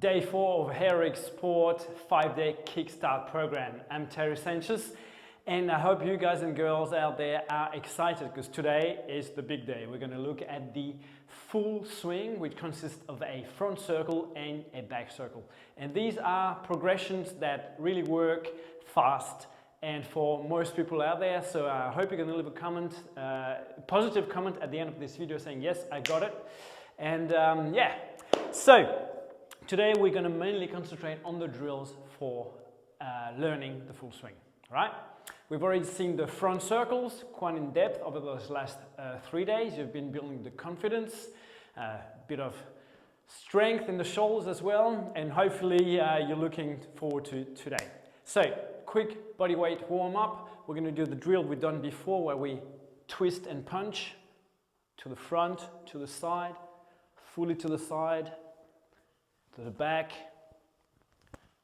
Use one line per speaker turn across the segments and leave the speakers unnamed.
Day 4 of Heroic Sport 5-day kickstart program. I'm Terry Sanchez and I hope you guys and girls out there are excited because today is the big day. We're going to look at the full swing, which consists of a front circle and a back circle. And these are progressions that really work fast and for most people out there. So I hope you're going to leave a comment, positive comment at the end of this video saying, yes, I got it. And so today we're going to mainly concentrate on the drills for learning the full swing, right? We've already seen the front circles quite in depth over those last 3 days. You've been building the confidence, a bit of strength in the shoulders as well, and hopefully you're looking forward to today. So, quick body weight warm up. We're going to do the drill we've done before where we twist and punch to the front, to the side, fully to the side, to the back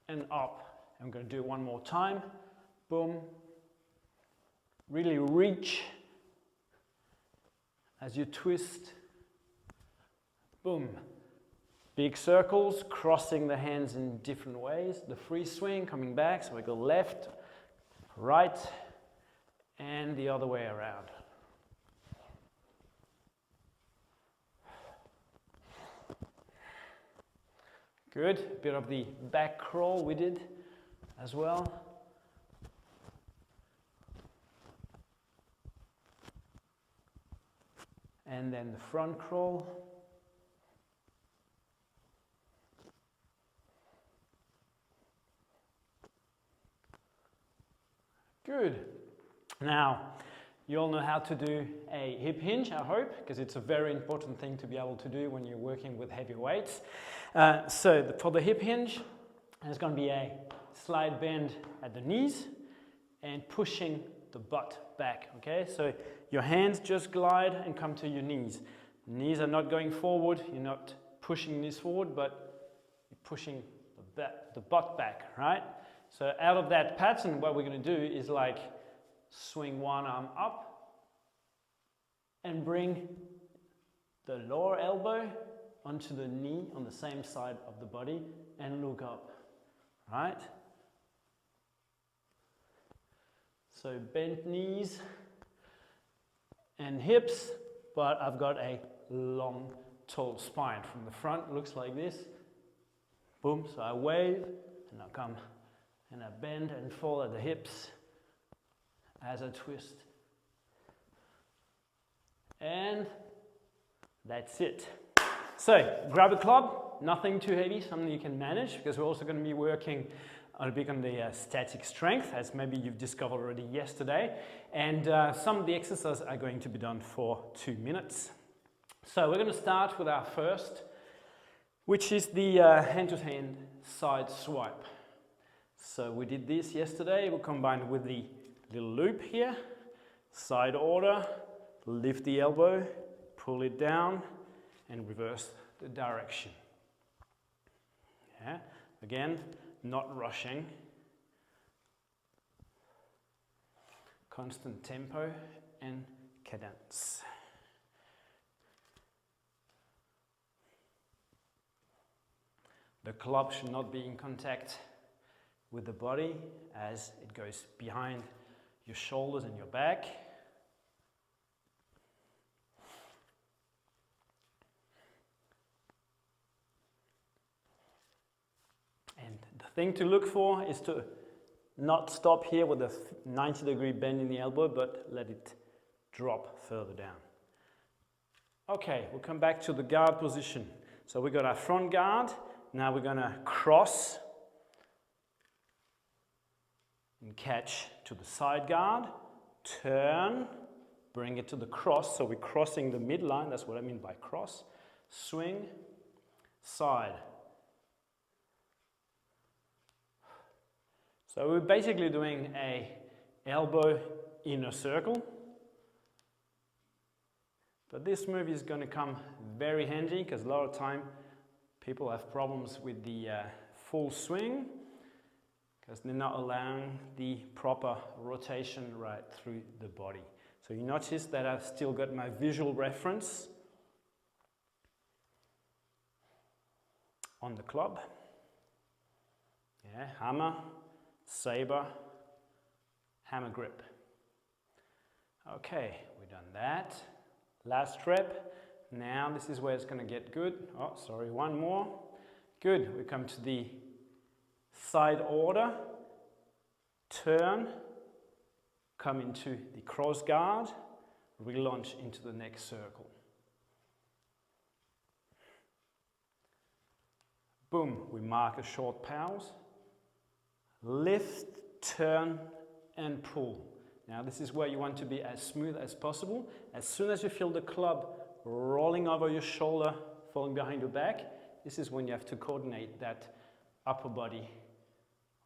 and up. I'm going to do it one more time. Boom. Really reach as you twist. Boom. Big circles, crossing the hands in different ways. The free swing coming back, so we go left, right, and the other way around. Good, a bit of the back crawl we did as well. And then the front crawl. Good. Now, you all know how to do a hip hinge, I hope, because it's a very important thing to be able to do when you're working with heavy weights. For the hip hinge, there's going to be a slight bend at the knees and pushing the butt back, okay? So your hands just glide and come to your knees. Knees are not going forward, you're not pushing knees forward, but you're pushing the butt back, right? So out of that pattern, what we're going to do is like swing one arm up and bring the lower elbow onto the knee on the same side of the body and look up, right? So bent knees and hips, but I've got a long, tall spine. From the front, looks like this. Boom, so I wave and I come and I bend and fall at the hips as I twist. And that's it. So grab a club, nothing too heavy, something you can manage, because we're also going to be working a bit on the static strength, as maybe you've discovered already yesterday. And some of the exercises are going to be done for 2 minutes. So we're going to start with our first, which is the hand-to-hand side swipe. So we did this yesterday. We'll combine it with the little loop here, side order, lift the elbow, pull it down, and reverse the direction. Yeah. Again, not rushing. Constant tempo and cadence. The club should not be in contact with the body as it goes behind your shoulders and your back. And the thing to look for is to not stop here with a 90-degree bend in the elbow, but let it drop further down. Okay, we'll come back to the guard position. So we got our front guard. Now we're going to cross and catch to the side guard, turn, bring it to the cross. So we're crossing the midline. That's what I mean by cross. Swing, side. So we're basically doing a elbow inner circle. But this move is going to come very handy because a lot of time people have problems with the full swing because they're not allowing the proper rotation right through the body. So you notice that I've still got my visual reference on the club. Yeah, hammer, saber, hammer grip. Okay, we've done that. Last rep. Now this is where it's going to get good. Oh, sorry, one more. Good, we come to the side order. Turn, come into the cross guard, relaunch into the next circle. Boom, we mark a short pause. Lift, turn, and pull. Now this is where you want to be as smooth as possible. As soon as you feel the club rolling over your shoulder, falling behind your back, this is when you have to coordinate that upper body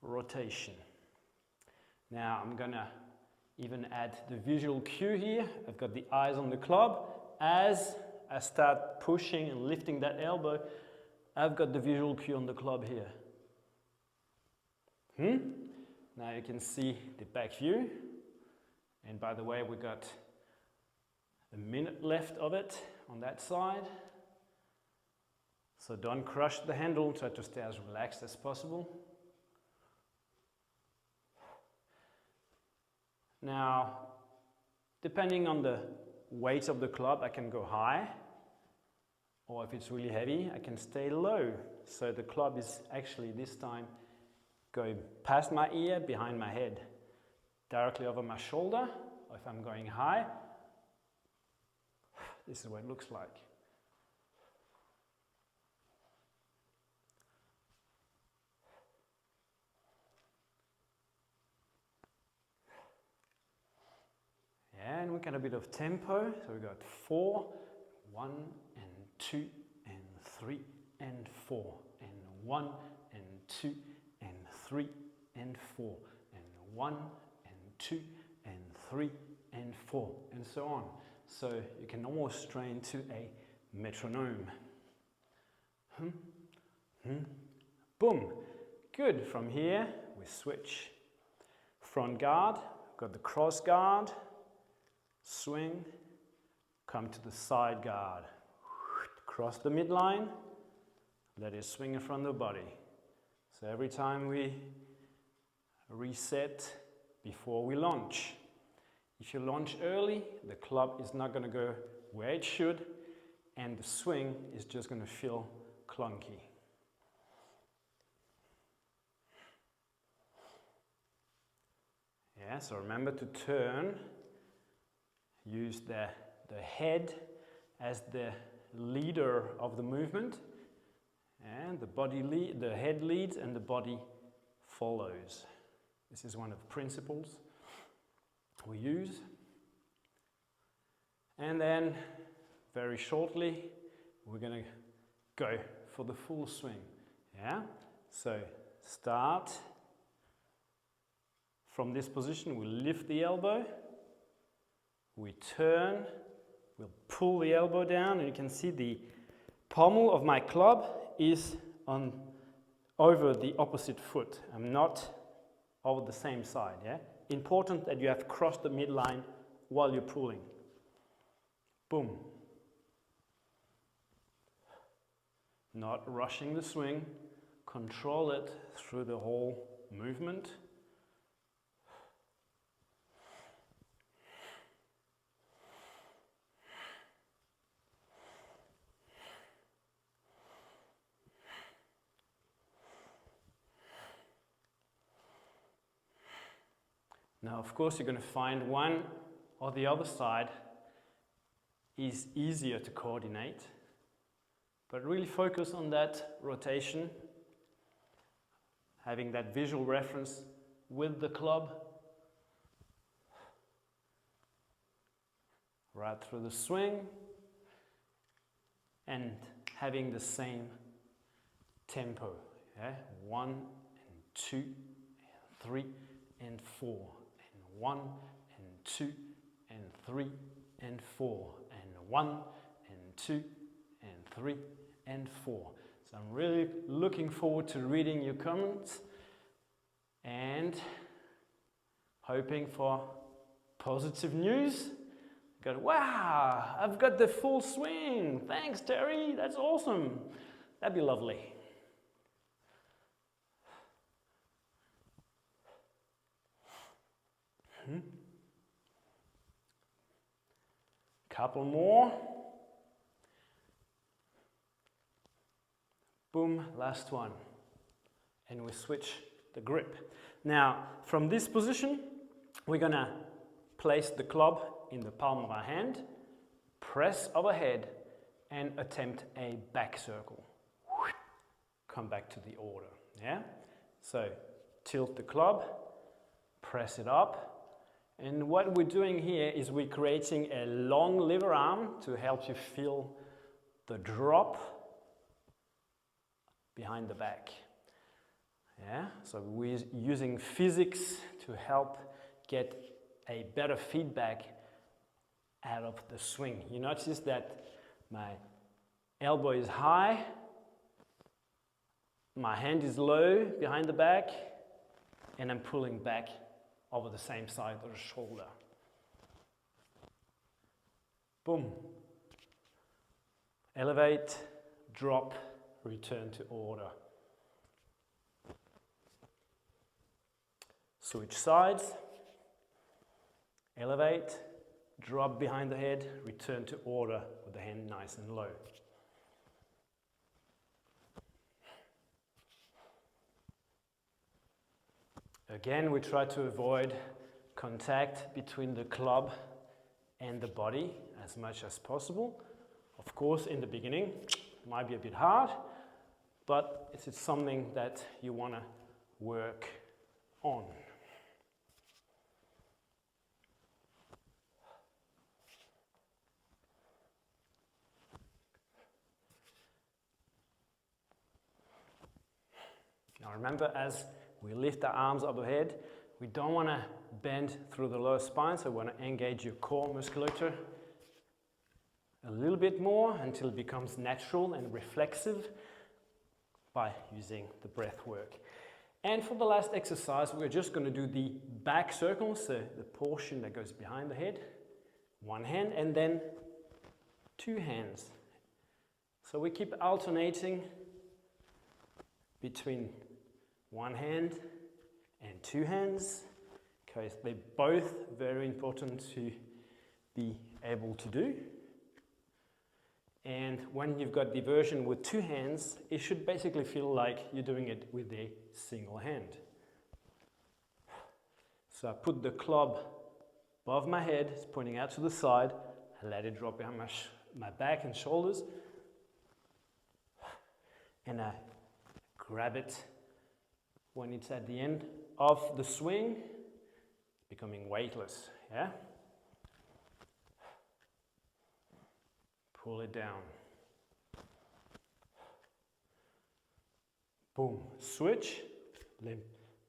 rotation. Now I'm gonna even add the visual cue here. I've got the eyes on the club. As I start pushing and lifting that elbow, I've got the visual cue on the club here. Now you can see the back view. And by the way, we got a minute left of it on that side. So don't crush the handle, try to stay as relaxed as possible. Now, depending on the weight of the club, I can go high, or if it's really heavy, I can stay low. So the club is actually this time going past my ear, behind my head, directly over my shoulder. Or if I'm going high, this is what it looks like. And we got a bit of tempo, so we got 4, 1 and 2 and 3 and 4 and 1 and 2 and 3 and 4 and 1 and 2 and 3 and 4 and so on. So you can almost train to a metronome. Boom. Good. From here we switch. Front guard, got the cross guard. Swing, come to the side guard, cross the midline, let it swing in front of the body. So every time we reset before we launch. If you launch early, the club is not going to go where it should, and the swing is just going to feel clunky. Yeah, so remember to turn. Use the head as the leader of the movement, and the head leads and the body follows. This is one of the principles we use. And then very shortly we're going to go for the full swing. Yeah? So start from this position, we lift the elbow. We turn, we'll pull the elbow down, and you can see the pommel of my club is over the opposite foot. I'm not over the same side. Yeah? Important that you have crossed the midline while you're pulling. Boom. Not rushing the swing, control it through the whole movement. Now, of course, you're going to find one or the other side is easier to coordinate, but really focus on that rotation, having that visual reference with the club right through the swing and having the same tempo. Yeah? 1 and 2 and 3 and 4. 1 and 2 and 3 and 4 and 1 and 2 and 3 and 4. So I'm really looking forward to reading your comments and hoping for positive news. Go, wow, I've got the full swing. Thanks, Terry. That's awesome. That'd be lovely. Couple more. Boom, last one. And we switch the grip. Now, from this position, we're gonna place the club in the palm of our hand, press overhead, and attempt a back circle. Come back to the order, yeah? So, tilt the club, press it up, and what we're doing here is we're creating a long lever arm to help you feel the drop behind the back. Yeah, so we're using physics to help get a better feedback out of the swing. You notice that my elbow is high, my hand is low behind the back, and I'm pulling back over the same side of the shoulder. Boom. Elevate, drop, return to order. Switch sides, elevate, drop behind the head, return to order with the hand nice and low. Again, we try to avoid contact between the club and the body as much as possible. Of course, in the beginning, it might be a bit hard, but it's something that you want to work on. Now remember, as we lift our arms overhead, we don't want to bend through the lower spine, so we want to engage your core musculature a little bit more until it becomes natural and reflexive by using the breath work. And for the last exercise, we're just going to do the back circle, so the portion that goes behind the head, one hand, and then two hands. So we keep alternating between one hand and two hands, because they're both very important to be able to do. And when you've got the version with two hands, it should basically feel like you're doing it with a single hand. So I put the club above my head, it's pointing out to the side, I let it drop behind my back and shoulders, and I grab it when it's at the end of the swing, becoming weightless, yeah? Pull it down. Boom, switch, let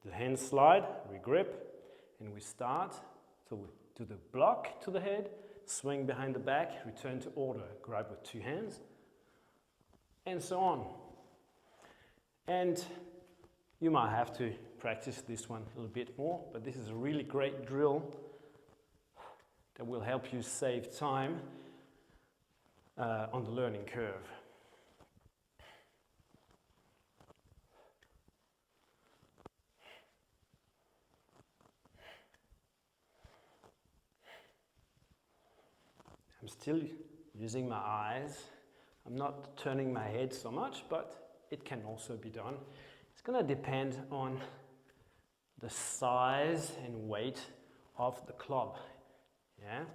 the hand slide, regrip, and we start. So we do the block to the head, swing behind the back, return to order, grab with two hands, and so on. And you might have to practice this one a little bit more, but this is a really great drill that will help you save time on the learning curve. I'm still using my eyes. I'm not turning my head so much, but it can also be done. It's going to depend on the size and weight of the club. Yeah?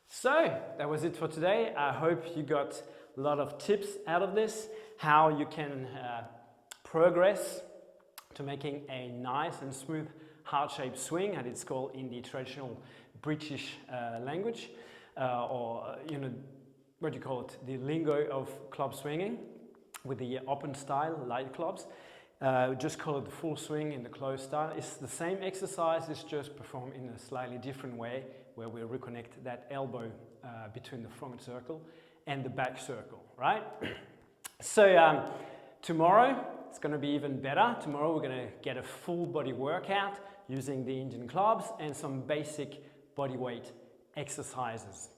So, that was it for today. I hope you got a lot of tips out of this, how you can progress to making a nice and smooth heart-shaped swing, as it's called in the traditional British language, or what do you call it, the lingo of club swinging with the open style light clubs. Just call it the full swing in the closed style. It's the same exercise, it's just performed in a slightly different way, where we reconnect that elbow between the front circle and the back circle, right? So tomorrow it's going to be even better. Tomorrow we're going to get a full body workout using the Indian clubs and some basic body weight exercises.